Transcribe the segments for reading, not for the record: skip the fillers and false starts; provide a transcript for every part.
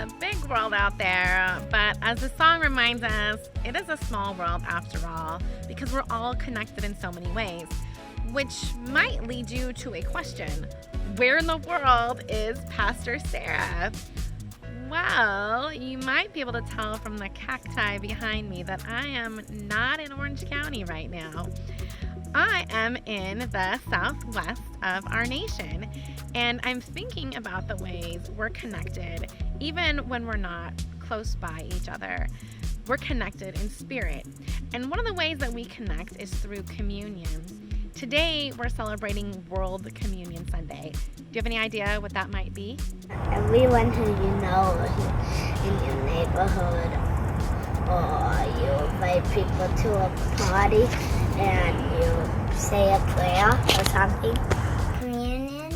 a big world out there, but as the song reminds us, it is a small world after all, because we're all connected in so many ways, which might lead you to a question. Where in the world is Pastor Sarah? Well, you might be able to tell from the cacti behind me that I am not in Orange County right now. I am in the southwest of our nation, and I'm thinking about the ways we're connected, even when we're not close by each other. We're connected in spirit, and one of the ways that we connect is through communion. Today, we're celebrating World Communion Sunday. Do you have any idea what that might be? Everyone who you know in your neighborhood, or you invite people to a party and you say a prayer or something. Communion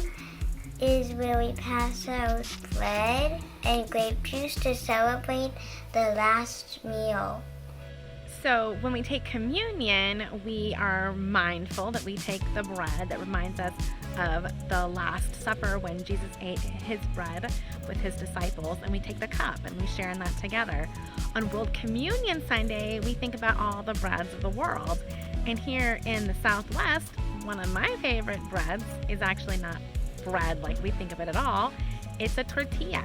is where we pass out bread and grape juice to celebrate the last meal. So when we take communion, we are mindful that we take the bread that reminds us of the Last Supper when Jesus ate his bread with his disciples, and we take the cup and we share in that together. On World Communion Sunday, we think about all the breads of the world. And here in the Southwest, one of my favorite breads is actually not bread like we think of it at all. It's a tortilla.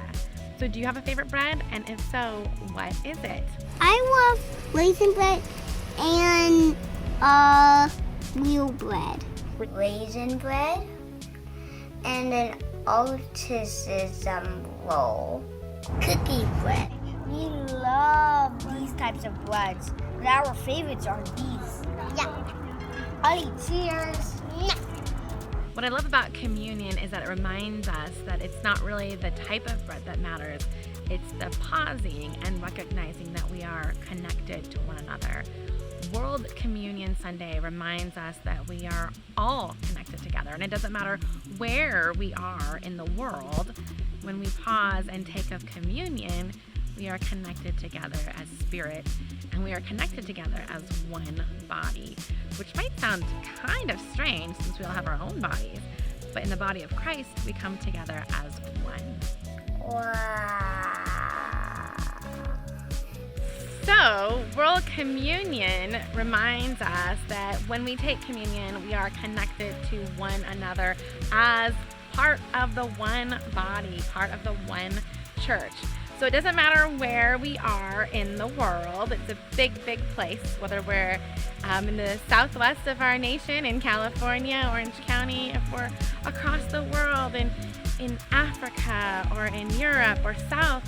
So do you have a favorite bread? And if so, what is it? I love raisin bread and wheat bread. Raisin bread and an autism roll. Cookie bread. We love these types of breads, but our favorites are these. Yeah. I'll eat cheers. Yeah. What I love about communion is that it reminds us that it's not really the type of bread that matters. It's the pausing and recognizing that we are connected to one another. World Communion Sunday reminds us that we are all connected together, and it doesn't matter where we are in the world. When we pause and take of communion, we are connected together as spirit, and we are connected together as one body, which might sound kind of strange since we all have our own bodies, but in the body of Christ, we come together as one. Wow. So, World Communion reminds us that when we take communion, we are connected to one another as part of the one body, part of the one church. So it doesn't matter where we are in the world. It's a big, big place, whether we're in the southwest of our nation, in California, Orange County, if we're across the world in Africa or in Europe or South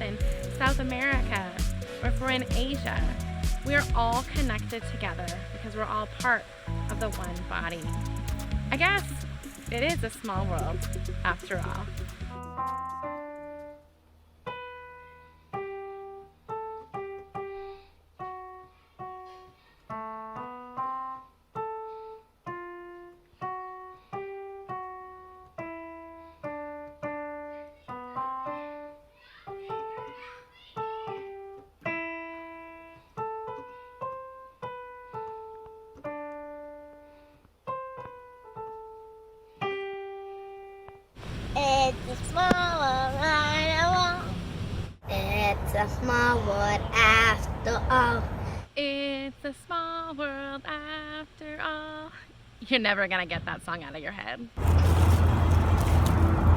America, or if we're in Asia. We are all connected together because we're all part of the one body. I guess it is a small world after all. It's a small world right along. It's a small world after all. It's a small world after all. You're never gonna get that song out of your head.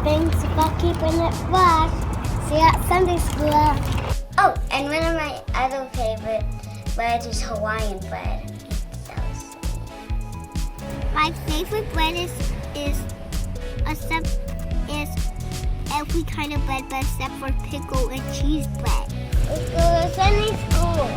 Thanks for keeping it fresh. See you at Sunday school. Oh, and one of my other favorite breads is Hawaiian bread. It's so sweet. My favorite bread is every kind of bread, but except for pickle and cheese bread. Let's go to Sunday school.